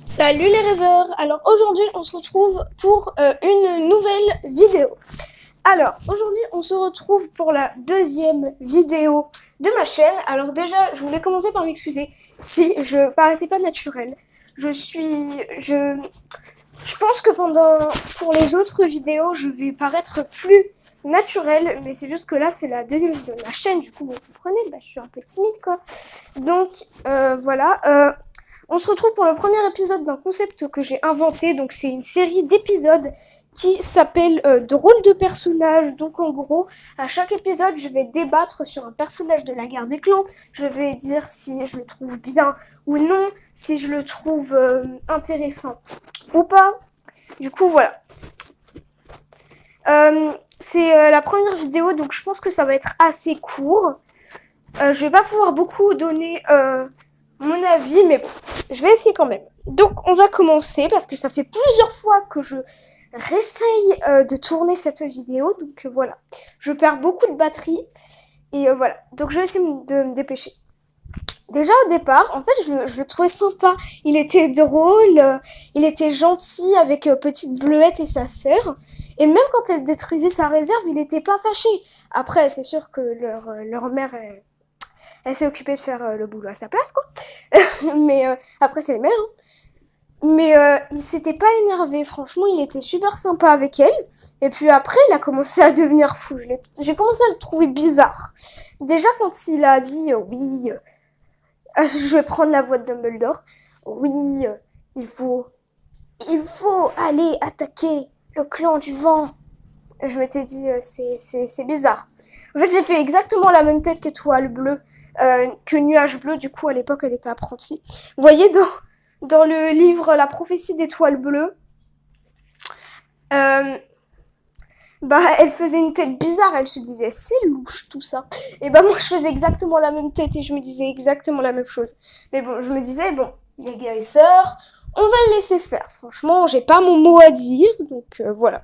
Salut les rêveurs. Alors aujourd'hui on se retrouve pour une nouvelle vidéo. Alors aujourd'hui on se retrouve pour la deuxième vidéo de ma chaîne. Alors déjà je voulais commencer par m'excuser si je paraissais pas naturelle. Je pense que pour les autres vidéos je vais paraître plus naturelle, mais c'est juste que là c'est la deuxième vidéo de ma chaîne, du coup vous comprenez, je suis un peu timide quoi. Donc voilà. On se retrouve pour le premier épisode d'un concept que j'ai inventé. Donc c'est une série d'épisodes qui s'appelle Drôle de personnage. Donc en gros, à chaque épisode, je vais débattre sur un personnage de la guerre des clans. Je vais dire si je le trouve bien ou non, si je le trouve intéressant ou pas. Du coup, voilà. C'est la première vidéo, donc je pense que ça va être assez court. Je vais pas pouvoir beaucoup donner mon avis, mais bon, je vais essayer quand même. Donc on va commencer parce que ça fait plusieurs fois que je réessaye de tourner cette vidéo, donc voilà. Je perds beaucoup de batterie et voilà. Donc je vais essayer de me dépêcher. Déjà au départ, en fait, je le trouvais sympa. Il était drôle, il était gentil avec Petite Bleuette et sa sœur. Et même quand elle détruisait sa réserve, il était pas fâché. Après, c'est sûr que leur mère, elle s'est occupée de faire le boulot à sa place, quoi. Mais après, c'est les mères. Hein. Mais il s'était pas énervé, franchement, il était super sympa avec elle. Et puis après, il a commencé à devenir fou. J'ai commencé à le trouver bizarre. Déjà, quand il a dit oui, je vais prendre la voix de Dumbledore. Oui, il faut aller attaquer le clan du vent. Je m'étais dit, c'est bizarre. En fait, j'ai fait exactement la même tête qu'Étoile Bleue, que Nuage Bleu. Du coup, à l'époque, elle était apprentie. Vous voyez, dans le livre La prophétie d'Étoile Bleue, elle faisait une tête bizarre. Elle se disait, c'est louche tout ça. Et moi, je faisais exactement la même tête et je me disais exactement la même chose. Mais bon, je me disais, bon, les guérisseurs, on va le laisser faire. Franchement, j'ai pas mon mot à dire, donc voilà.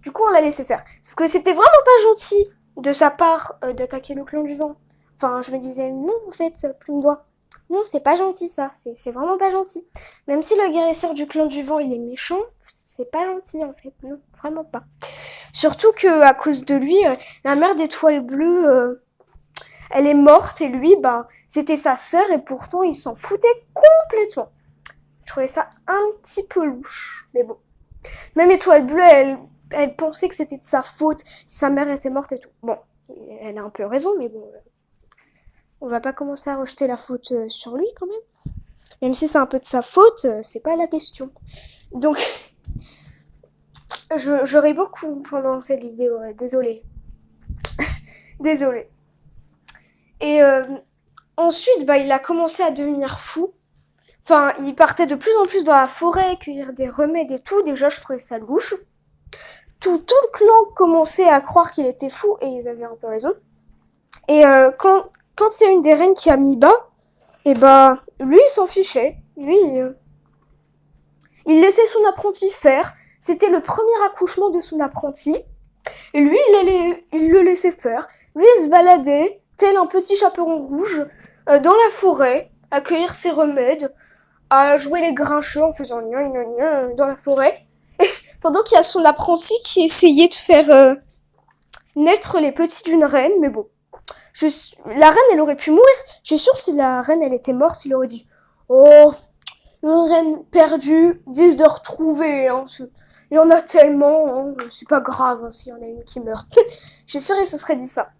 Du coup, on l'a laissé faire. Sauf que c'était vraiment pas gentil de sa part d'attaquer le clan du vent. Enfin, je me disais, non, en fait, Plume d'Oie. Non, c'est pas gentil, ça. C'est vraiment pas gentil. Même si le guérisseur du clan du vent, il est méchant, c'est pas gentil, en fait. Non, vraiment pas. Surtout que à cause de lui, la mère d'Étoile Bleue, elle est morte. Et lui, c'était sa sœur. Et pourtant, il s'en foutait complètement. Je trouvais ça un petit peu louche. Mais bon. Même Étoile Bleue, elle pensait que c'était de sa faute, sa mère était morte et tout. Bon, elle a un peu raison, mais bon, on va pas commencer à rejeter la faute sur lui quand même. Même si c'est un peu de sa faute, c'est pas la question. Donc, je ris beaucoup pendant cette vidéo, désolée. Désolée. Et ensuite, il a commencé à devenir fou. Enfin, il partait de plus en plus dans la forêt, cueillir des remèdes et tout. Déjà, je trouvais ça louche. Tout le clan commençait à croire qu'il était fou, et ils avaient un peu raison. Et quand c'est une des reines qui a mis bas, et lui il s'en fichait. Lui, il laissait son apprenti faire. C'était le premier accouchement de son apprenti. Et lui, il le laissait faire. Lui, il se baladait, tel un petit chaperon rouge, dans la forêt, à cueillir ses remèdes, à jouer les grincheux en faisant gna gna gna dans la forêt. Pendant qu'il y a son apprenti qui essayait de faire naître les petits d'une reine, mais bon. La reine, elle aurait pu mourir. Je suis sûre, si la reine, elle était morte, il aurait dit « Oh, une reine perdue, 10 de retrouver. Hein. Il y en a tellement, hein. C'est pas grave hein, s'il y en a une qui meurt. » Je suis sûre, il se serait dit ça.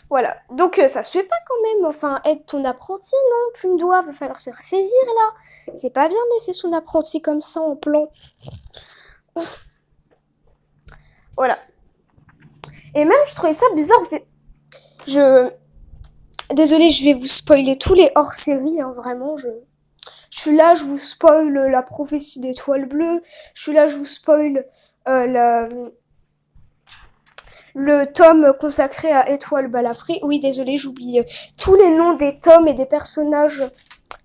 Voilà. Donc, ça se fait pas quand même. Enfin, être ton apprenti, non. Plume d'Oie, va falloir se ressaisir, là. C'est pas bien de laisser son apprenti comme ça en plan. Voilà. Et même, je trouvais ça bizarre, en fait. Désolée, je vais vous spoiler tous les hors-série, hein, vraiment. Je suis là, je vous spoil la prophétie d'Étoile Bleue. Je suis là, je vous spoil le tome consacré à Étoile Balafré. Oui, désolée, j'oublie tous les noms des tomes et des personnages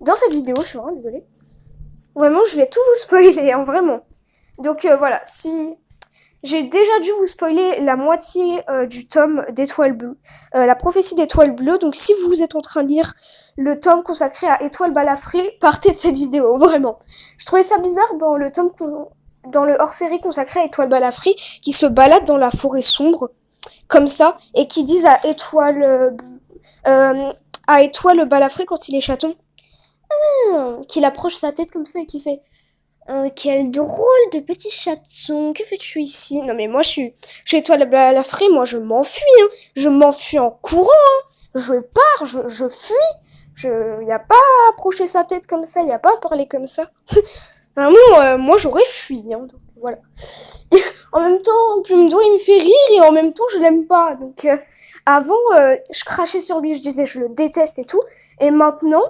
dans cette vidéo. Je suis vraiment désolée. Vraiment, je vais tout vous spoiler, hein, vraiment. Donc voilà, si... J'ai déjà dû vous spoiler la moitié du tome d'Étoile Bleue, la prophétie d'Étoile Bleue. Donc si vous êtes en train de lire le tome consacré à Étoile Balafré partait de cette vidéo, vraiment. Je trouvais ça bizarre dans le dans le hors-série consacré à Étoile Balafré, qui se balade dans la forêt sombre, comme ça, et qui disent à Étoile Balafré quand il est chaton, qu'il approche sa tête comme ça et qui fait quel drôle de petit chaton, que fais-tu ici? Non mais moi je suis Étoile Balafré, moi je m'enfuis, hein. Je m'enfuis en courant, hein. Je pars, je fuis. Y a pas à approcher sa tête comme ça, y a pas à parler comme ça. Vraiment, moi j'aurais fui, hein, donc voilà. Et en même temps, Plume-Doigt il me fait rire et en même temps je l'aime pas. Donc avant, je crachais sur lui, je disais je le déteste et tout. Et maintenant,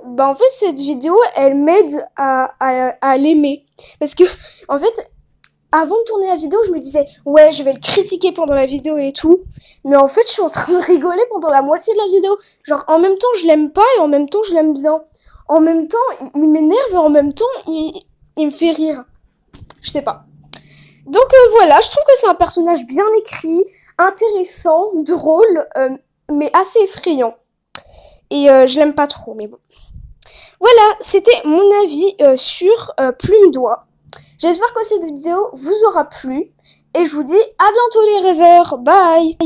bah en fait cette vidéo, elle m'aide à l'aimer. Parce que en fait, avant de tourner la vidéo, je me disais ouais je vais le critiquer pendant la vidéo et tout. Mais en fait je suis en train de rigoler pendant la moitié de la vidéo. Genre en même temps je l'aime pas et en même temps je l'aime bien. En même temps il m'énerve et en même temps il me fait rire. Je sais pas. Donc voilà, je trouve que c'est un personnage bien écrit, intéressant, drôle, mais assez effrayant. Et je l'aime pas trop, mais bon. Voilà, c'était mon avis sur Plume-Doigt. J'espère que cette vidéo vous aura plu. Et je vous dis à bientôt les rêveurs. Bye!